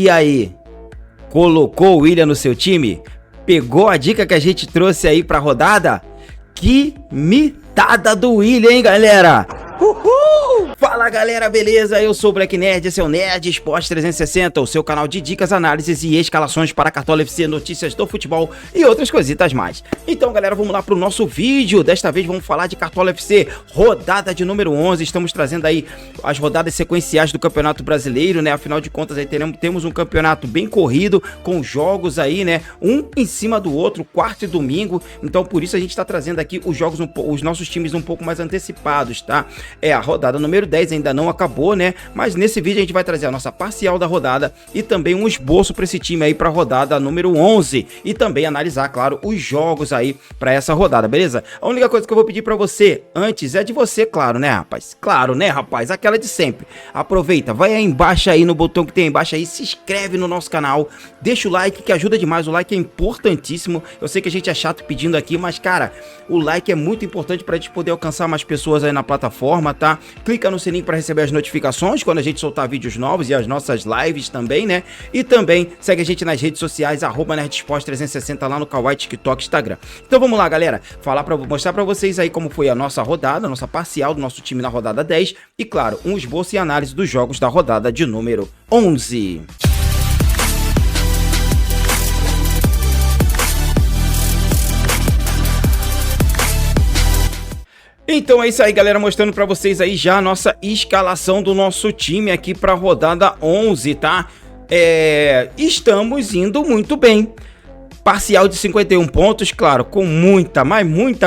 E aí, colocou o William no seu time? Pegou a dica que a gente trouxe aí pra rodada? Que mitada do William, hein, galera? Uhul! Fala, galera, beleza? Eu sou o Black Nerd, esse é o Nerd Esporte 360, o seu canal de dicas, análises e escalações para Cartola FC, notícias do futebol e outras coisitas mais. Então, galera, vamos lá pro nosso vídeo. Desta vez vamos falar de Cartola FC, rodada de número 11. Estamos trazendo aí as rodadas sequenciais do Campeonato Brasileiro, né? Afinal de contas, aí temos um campeonato bem corrido, com jogos aí, né? Um em cima do outro, quarto e domingo. Então, por isso a gente tá trazendo aqui os jogos, os nossos times um pouco mais antecipados, tá? A rodada número 10 ainda não acabou, né? Mas nesse vídeo a gente vai trazer a nossa parcial da rodada e também um esboço para esse time aí para a rodada número 11 e também analisar, claro, os jogos aí para essa rodada, beleza? A única coisa que eu vou pedir para você antes é de você, claro, né, rapaz? Claro, né, rapaz? Aquela de sempre. Aproveita, vai aí embaixo aí no botão que tem aí embaixo aí, se inscreve no nosso canal, deixa o like que ajuda demais, o like é importantíssimo. Eu sei que a gente é chato pedindo aqui, mas cara, o like é muito importante para a gente poder alcançar mais pessoas aí na plataforma, tá? Clica no sininho para receber as notificações quando a gente soltar vídeos novos e as nossas lives também, né? E também segue a gente nas redes sociais, @NerdSport360 lá no Kawaii, TikTok, Instagram. Então vamos lá, galera, mostrar para vocês aí como foi a nossa rodada, a nossa parcial do nosso time na rodada 10 e, claro, um esboço e análise dos jogos da rodada de número 11. Então é isso aí, galera, mostrando pra vocês aí já a nossa escalação do nosso time aqui pra rodada 11, tá? Estamos indo muito bem. Parcial de 51 pontos, claro, com muita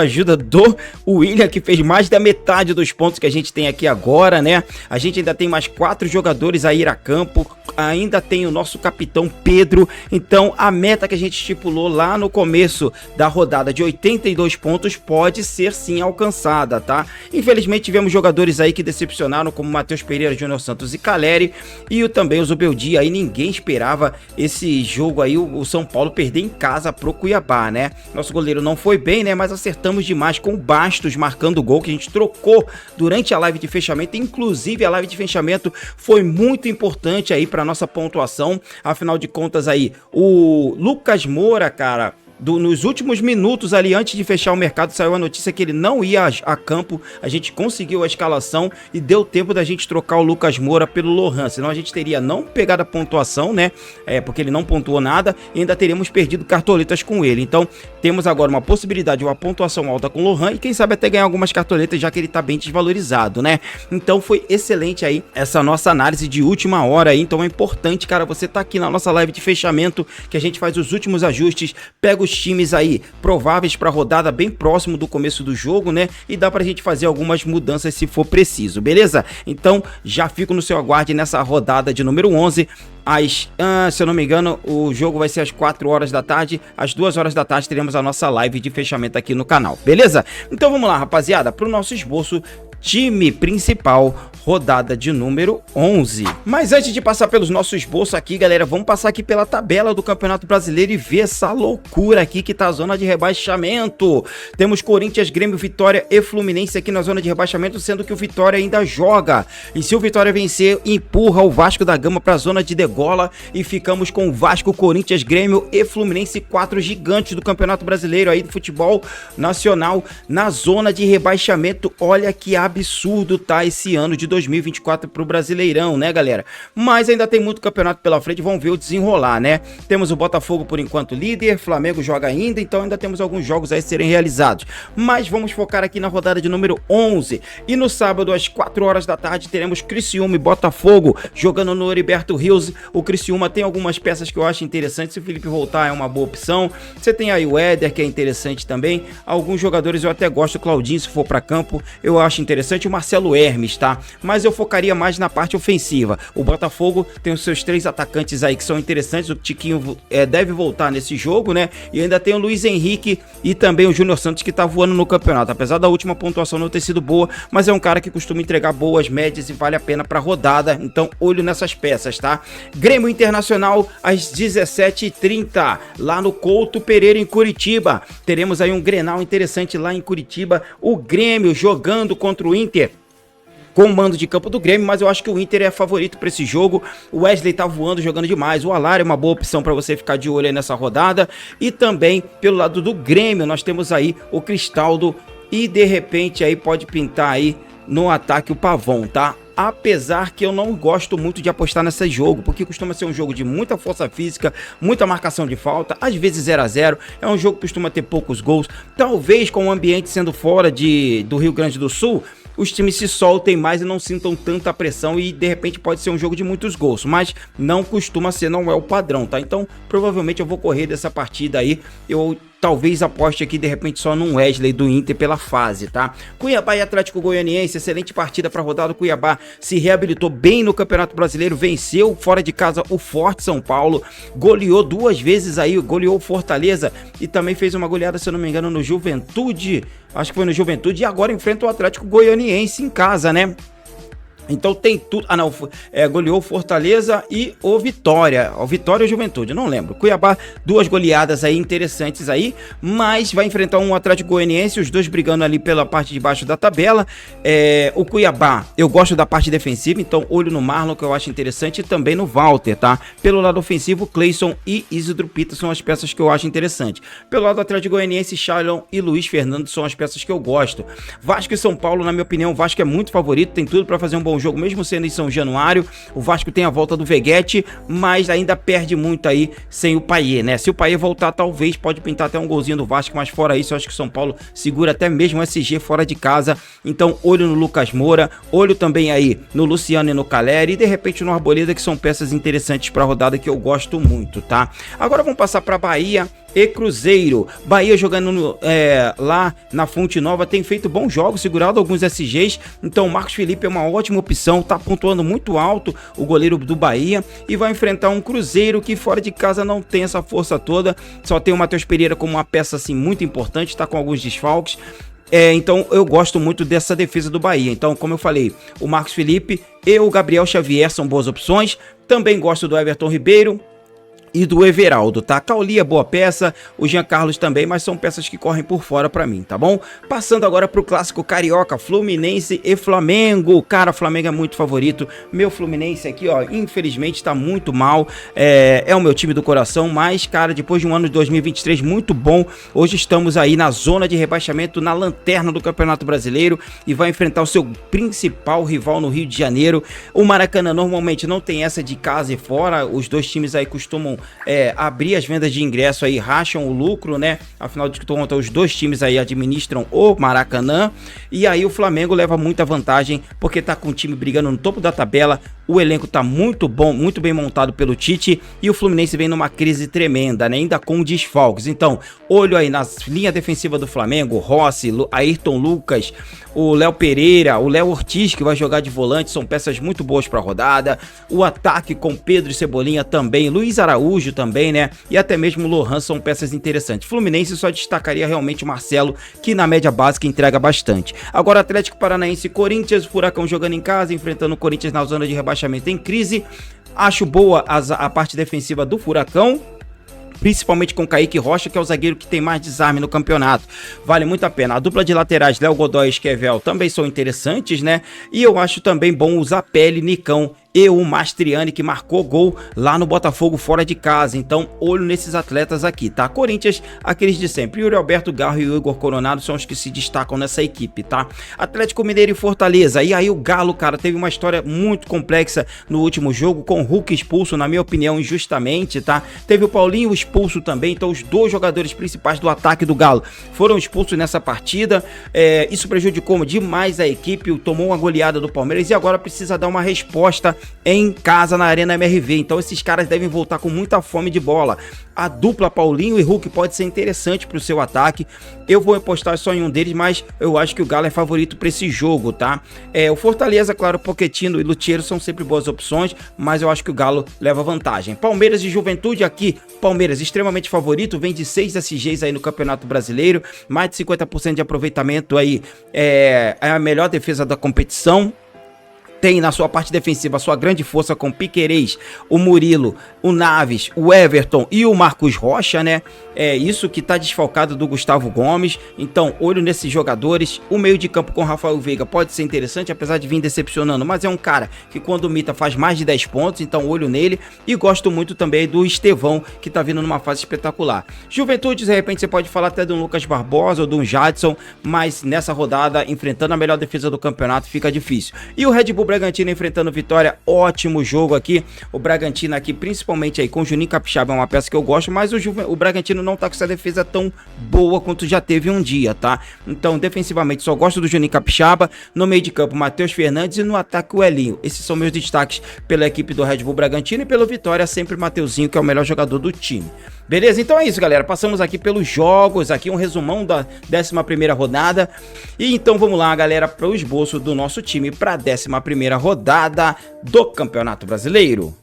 ajuda do William, que fez mais da metade dos pontos que a gente tem aqui agora, né? A gente ainda tem mais 4 jogadores a ir a campo, ainda tem o nosso capitão Pedro, então a meta que a gente estipulou lá no começo da rodada de 82 pontos pode ser sim alcançada, tá? Infelizmente tivemos jogadores aí que decepcionaram, como Matheus Pereira, Júnior Santos e Caleri, e também o Zubeldia, aí ninguém esperava esse jogo aí, o São Paulo perder em casa pro Cuiabá, né? Nosso goleiro não foi bem, né? Mas acertamos demais com o Bastos marcando o gol que a gente trocou durante a live de fechamento. Inclusive a live de fechamento foi muito importante aí para nossa pontuação. Afinal de contas aí, o Lucas Moura, cara, nos últimos minutos ali, antes de fechar o mercado, saiu a notícia que ele não ia a campo. A gente conseguiu a escalação e deu tempo da gente trocar o Lucas Moura pelo Lohan, senão a gente teria não pegado a pontuação, né? Porque ele não pontuou nada e ainda teríamos perdido cartoletas com ele. Então temos agora uma possibilidade, uma pontuação alta com o Lohan e quem sabe até ganhar algumas cartoletas, já que ele tá bem desvalorizado, né? Então foi excelente aí essa nossa análise de última hora aí. Então é importante, cara, você tá aqui na nossa live de fechamento, que a gente faz os últimos ajustes, pega os times aí prováveis para rodada bem próximo do começo do jogo, né? E dá pra gente fazer algumas mudanças se for preciso, beleza? Então já fico no seu aguarde nessa rodada de número 11. Se eu não me engano, o jogo vai ser às 4 horas da tarde. Às 2 horas da tarde teremos a nossa live de fechamento aqui no canal, beleza? Então vamos lá, rapaziada, pro nosso esboço. Time principal, rodada de número 11. Mas antes de passar pelos nossos esboços aqui, galera, vamos passar aqui pela tabela do Campeonato Brasileiro e ver essa loucura aqui que tá a zona de rebaixamento. Temos Corinthians, Grêmio, Vitória e Fluminense aqui na zona de rebaixamento, sendo que o Vitória ainda joga. E se o Vitória vencer, empurra o Vasco da Gama pra zona de degola e ficamos com o Vasco, Corinthians, Grêmio e Fluminense, 4 gigantes do Campeonato Brasileiro aí do futebol nacional na zona de rebaixamento. Olha que absurdo tá esse ano de 2024 pro Brasileirão, né, galera? Mas ainda tem muito campeonato pela frente, vamos ver o desenrolar, né? Temos o Botafogo por enquanto líder, Flamengo joga ainda, então ainda temos alguns jogos aí a serem realizados. Mas vamos focar aqui na rodada de número 11. E no sábado, às 4 horas da tarde, teremos Criciúma e Botafogo jogando no Heriberto Rios. O Criciúma tem algumas peças que eu acho interessantes, se o Felipe voltar é uma boa opção. Você tem aí o Éder, que é interessante também. Alguns jogadores eu até gosto, o Claudinho, se for para campo, eu acho interessante. O Marcelo Hermes, tá? Mas eu focaria mais na parte ofensiva. O Botafogo tem os seus 3 atacantes aí que são interessantes. O Tiquinho deve voltar nesse jogo, né? E ainda tem o Luiz Henrique e também o Júnior Santos, que tá voando no campeonato. Apesar da última pontuação não ter sido boa, mas é um cara que costuma entregar boas médias e vale a pena pra rodada. Então, olho nessas peças, tá? Grêmio Internacional às 17h30, lá no Couto Pereira, em Curitiba. Teremos aí um Grenal interessante lá em Curitiba. O Grêmio jogando contra o Inter. com o mando de campo do Grêmio, mas eu acho que o Inter é favorito para esse jogo. O Wesley tá voando, jogando demais. O Alar é uma boa opção para você ficar de olho aí nessa rodada. E também pelo lado do Grêmio, nós temos aí o Cristaldo e de repente aí pode pintar aí no ataque o Pavão, tá? Apesar que eu não gosto muito de apostar nesse jogo, porque costuma ser um jogo de muita força física, muita marcação de falta, às vezes 0 a 0, é um jogo que costuma ter poucos gols. Talvez com o ambiente sendo fora do Rio Grande do Sul, os times se soltem mais e não sintam tanta pressão e de repente pode ser um jogo de muitos gols, mas não costuma ser, não é o padrão, tá? Então provavelmente eu vou correr dessa partida aí, eu talvez aposte aqui de repente só num Wesley do Inter pela fase, tá? Cuiabá e Atlético Goianiense, excelente partida para rodada. O Cuiabá se reabilitou bem no Campeonato Brasileiro, venceu fora de casa o Forte São Paulo, goleou 2 vezes aí, goleou o Fortaleza e também fez uma goleada, se eu não me engano, no Juventude, acho que foi no Juventude, e agora enfrenta o Atlético Goianiense em casa, né? Então tem tudo. Ah, não. Goleou Fortaleza e o Vitória. O Vitória ou Juventude, não lembro. Cuiabá, 2 goleadas aí interessantes aí. Mas vai enfrentar um Atlético Goianiense, os dois brigando ali pela parte de baixo da tabela. O Cuiabá, eu gosto da parte defensiva, então olho no Marlon, que eu acho interessante, e também no Walter, tá? Pelo lado ofensivo, Cleison e Isidro Pita são as peças que eu acho interessante. Pelo lado do Atlético Goianiense, Shailon e Luiz Fernando são as peças que eu gosto. Vasco e São Paulo, na minha opinião, o Vasco é muito favorito, tem tudo para fazer um bom jogo, mesmo sendo em São Januário. O Vasco tem a volta do Veguete, mas ainda perde muito aí sem o Payet, né? Se o Payet voltar, talvez pode pintar até um golzinho do Vasco, mas fora isso, eu acho que o São Paulo segura até mesmo o SG fora de casa. Então, olho no Lucas Moura, olho também aí no Luciano e no Caleri, e de repente no Arboleda, que são peças interessantes para a rodada que eu gosto muito, tá? Agora vamos passar para Bahia e Cruzeiro. Bahia jogando lá na Fonte Nova, tem feito bons jogos, segurado alguns SGs, então o Marcos Felipe é uma ótima opção, tá pontuando muito alto o goleiro do Bahia, e vai enfrentar um Cruzeiro que fora de casa não tem essa força toda, só tem o Matheus Pereira como uma peça assim muito importante, tá com alguns desfalques. Então eu gosto muito dessa defesa do Bahia. Então, como eu falei, o Marcos Felipe e o Gabriel Xavier são boas opções. Também gosto do Everton Ribeiro e do Everaldo, tá? Cauli é boa peça, o Jean Carlos também, mas são peças que correm por fora pra mim, tá bom? Passando agora pro clássico carioca, Fluminense e Flamengo. Cara, Flamengo é muito favorito. Meu Fluminense aqui, ó, infelizmente tá muito mal. É o meu time do coração, mas, cara, depois de um ano de 2023 muito bom, hoje estamos aí na zona de rebaixamento, na lanterna do Campeonato Brasileiro, e vai enfrentar o seu principal rival no Rio de Janeiro. O Maracanã normalmente não tem essa de casa e fora, os dois times aí costumam abrir as vendas de ingresso aí, racham o lucro, né? Afinal de contas, os dois times aí administram o Maracanã, e aí o Flamengo leva muita vantagem, porque tá com o time brigando no topo da tabela, o elenco tá muito bom, muito bem montado pelo Tite, e o Fluminense vem numa crise tremenda, né? Ainda com desfalques. Então, olho aí na linha defensiva do Flamengo, Rossi, Ayrton Lucas, o Léo Pereira, o Léo Ortiz, que vai jogar de volante, são peças muito boas para a rodada. O ataque com Pedro e Cebolinha também, Luiz Araújo também, né? E até mesmo o Lohan são peças interessantes. Fluminense só destacaria realmente o Marcelo, que na média básica entrega bastante. Agora, Atlético Paranaense e Corinthians, Furacão jogando em casa, enfrentando o Corinthians na zona de rebaixamento em crise. Acho boa a parte defensiva do Furacão, principalmente com Kaique Rocha, que é o zagueiro que tem mais desarme no campeonato. Vale muito a pena. A dupla de laterais, Léo Godoy e Esquivel, também são interessantes, né? E eu acho também bom usar Pele, Nicão e o Mastriani, que marcou gol lá no Botafogo fora de casa. Então, olho nesses atletas aqui, tá? Corinthians, aqueles de sempre. Yuri Alberto Garro e o Igor Coronado são os que se destacam nessa equipe, tá? Atlético Mineiro e Fortaleza. E aí o Galo, cara, teve uma história muito complexa no último jogo, com o Hulk expulso, na minha opinião, injustamente, tá? Teve o Paulinho expulso também. Então, os dois jogadores principais do ataque do Galo foram expulsos nessa partida. Isso prejudicou demais a equipe, tomou uma goleada do Palmeiras e agora precisa dar uma resposta em casa na Arena MRV. Então esses caras devem voltar com muita fome de bola. A dupla Paulinho e Hulk pode ser interessante para o seu ataque. Eu vou apostar só em um deles, mas eu acho que o Galo é favorito para esse jogo, tá? O Fortaleza, claro, Pochettino e Luthiero são sempre boas opções, mas eu acho que o Galo leva vantagem. Palmeiras e Juventude aqui. Palmeiras extremamente favorito, vem de 6 SGs aí no Campeonato Brasileiro, mais de 50% de aproveitamento aí, é a melhor defesa da competição. tem na sua parte defensiva a sua grande força com Piquerez, o Murilo, o Naves, o Everton e o Marcos Rocha, né? É isso que tá desfalcado do Gustavo Gomes. Então, olho nesses jogadores. O meio de campo com Rafael Veiga pode ser interessante, apesar de vir decepcionando, mas é um cara que quando mita faz mais de 10 pontos, então olho nele. E gosto muito também do Estevão, que tá vindo numa fase espetacular. Juventude, de repente você pode falar até do Lucas Barbosa ou do Jadson, mas nessa rodada, enfrentando a melhor defesa do campeonato, fica difícil. E o Red Bull Bragantino enfrentando o Vitória, ótimo jogo aqui. O Bragantino aqui, principalmente aí com o Juninho Capixaba, é uma peça que eu gosto, mas o Bragantino não tá com essa defesa tão boa quanto já teve um dia, tá? Então, defensivamente, só gosto do Juninho Capixaba. No meio de campo, Matheus Fernandes, e no ataque, o Elinho. Esses são meus destaques pela equipe do Red Bull Bragantino, e pelo Vitória, sempre Mateuzinho, que é o melhor jogador do time. Beleza? Então é isso, galera. Passamos aqui pelos jogos, aqui um resumão da 11ª rodada. E então vamos lá, galera, para o esboço do nosso time para a 11ª rodada do Campeonato Brasileiro.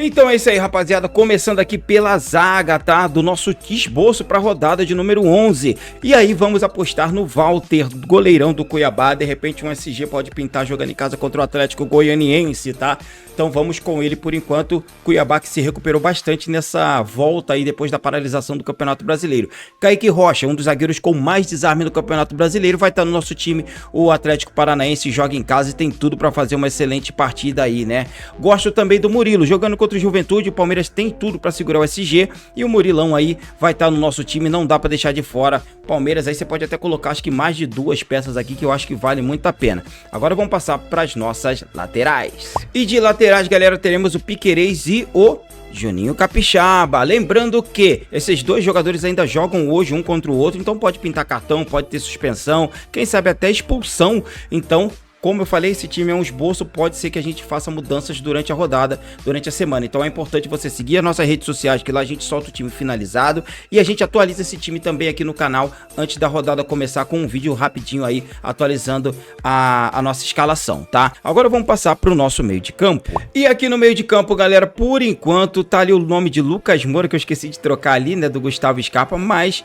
Então é isso aí, rapaziada, começando aqui pela zaga, tá? Do nosso esboço para a rodada de número 11. E aí vamos apostar no Walter, goleirão do Cuiabá. De repente um SG pode pintar jogando em casa contra o Atlético Goianiense, tá? Então vamos com ele por enquanto. Cuiabá que se recuperou bastante nessa volta aí depois da paralisação do Campeonato Brasileiro. Kaique Rocha, um dos zagueiros com mais desarme no Campeonato Brasileiro, vai estar no nosso time. O Atlético Paranaense joga em casa e tem tudo para fazer uma excelente partida aí, né? Gosto também do Murilo, jogando contra o Juventude. O Palmeiras tem tudo para segurar o SG e o Murilão aí vai estar no nosso time, não dá para deixar de fora. Palmeiras aí você pode até colocar acho que mais de 2 peças aqui que eu acho que vale muito a pena. Agora vamos passar para as nossas laterais. E de laterais, galera, teremos o Piquerez e o Juninho Capixaba. Lembrando que esses dois jogadores ainda jogam hoje um contra o outro, então pode pintar cartão, pode ter suspensão, quem sabe até expulsão. Então, como eu falei, esse time é um esboço, pode ser que a gente faça mudanças durante a rodada, durante a semana. Então é importante você seguir as nossas redes sociais, que lá a gente solta o time finalizado e a gente atualiza esse time também aqui no canal antes da rodada começar, com um vídeo rapidinho aí atualizando a nossa escalação, tá? Agora vamos passar para o nosso meio de campo. E aqui no meio de campo, galera, por enquanto tá ali o nome de Lucas Moura, que eu esqueci de trocar ali, né, do Gustavo Scarpa, mas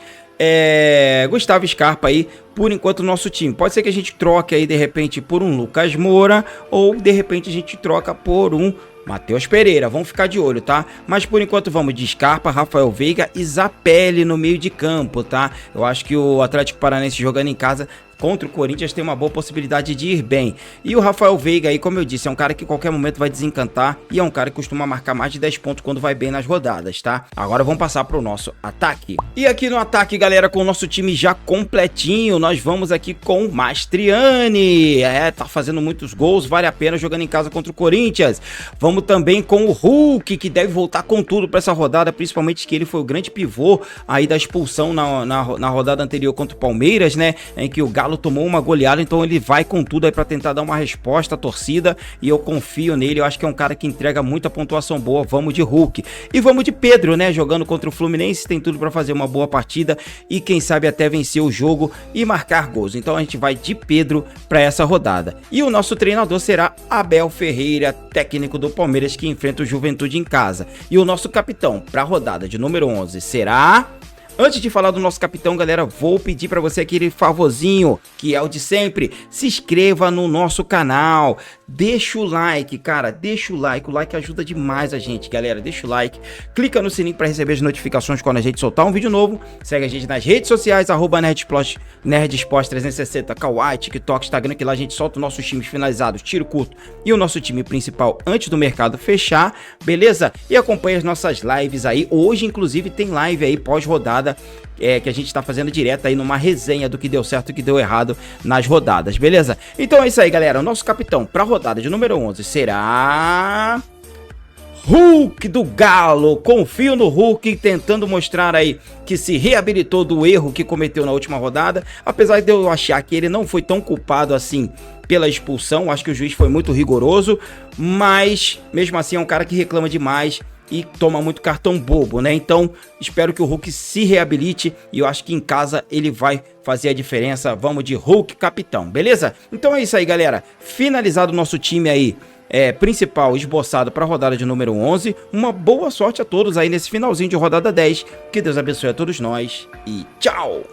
Gustavo Scarpa aí, por enquanto, nosso time. Pode ser que a gente troque aí de repente por um Lucas Moura, ou de repente a gente troca por um Matheus Pereira. Vamos ficar de olho, tá? Mas por enquanto vamos de Scarpa, Rafael Veiga e Zapelli no meio de campo, tá? Eu acho que o Atlético Paranaense jogando em casa contra o Corinthians tem uma boa possibilidade de ir bem. E o Rafael Veiga aí, como eu disse, é um cara que em qualquer momento vai desencantar e é um cara que costuma marcar mais de 10 pontos quando vai bem nas rodadas, tá? Agora vamos passar para o nosso ataque. E aqui no ataque, galera, com o nosso time já completinho, nós vamos aqui com o Mastriani. Tá fazendo muitos gols, vale a pena jogando em casa contra o Corinthians. Vamos também com o Hulk, que deve voltar com tudo para essa rodada, principalmente que ele foi o grande pivô aí da expulsão na rodada anterior contra o Palmeiras, né? Em que o Galo tomou uma goleada, então ele vai com tudo aí para tentar dar uma resposta à torcida e eu confio nele. Eu acho que é um cara que entrega muita pontuação boa. Vamos de Hulk e vamos de Pedro, né? Jogando contra o Fluminense, tem tudo para fazer uma boa partida e quem sabe até vencer o jogo e marcar gols. Então a gente vai de Pedro para essa rodada. E o nosso treinador será Abel Ferreira, técnico do Palmeiras, que enfrenta o Juventude em casa. E o nosso capitão para a rodada de número 11 será... Antes de falar do nosso capitão, galera, vou pedir para você aquele favorzinho, que é o de sempre. Se inscreva no nosso canal, deixa o like, cara, deixa o like ajuda demais a gente, galera, deixa o like, clica no sininho para receber as notificações quando a gente soltar um vídeo novo, segue a gente nas redes sociais, @NerdSport360, Kawaii, TikTok, Instagram, que lá a gente solta os nossos times finalizados, tiro curto e o nosso time principal antes do mercado fechar, beleza? E acompanha as nossas lives aí, hoje inclusive tem live aí pós-rodada, que a gente tá fazendo direto aí numa resenha do que deu certo e o que deu errado nas rodadas, beleza? Então é isso aí, galera, o nosso capitão pra rodada de número 11 será... Hulk do Galo. Confio no Hulk, tentando mostrar aí que se reabilitou do erro que cometeu na última rodada, apesar de eu achar que ele não foi tão culpado assim pela expulsão, acho que o juiz foi muito rigoroso, mas mesmo assim é um cara que reclama demais e toma muito cartão bobo, né? Então, espero que o Hulk se reabilite e eu acho que em casa ele vai fazer a diferença. Vamos de Hulk capitão, beleza? Então é isso aí, galera. Finalizado o nosso time aí principal esboçado para a rodada de número 11. Uma boa sorte a todos aí nesse finalzinho de rodada 10. Que Deus abençoe a todos nós e tchau!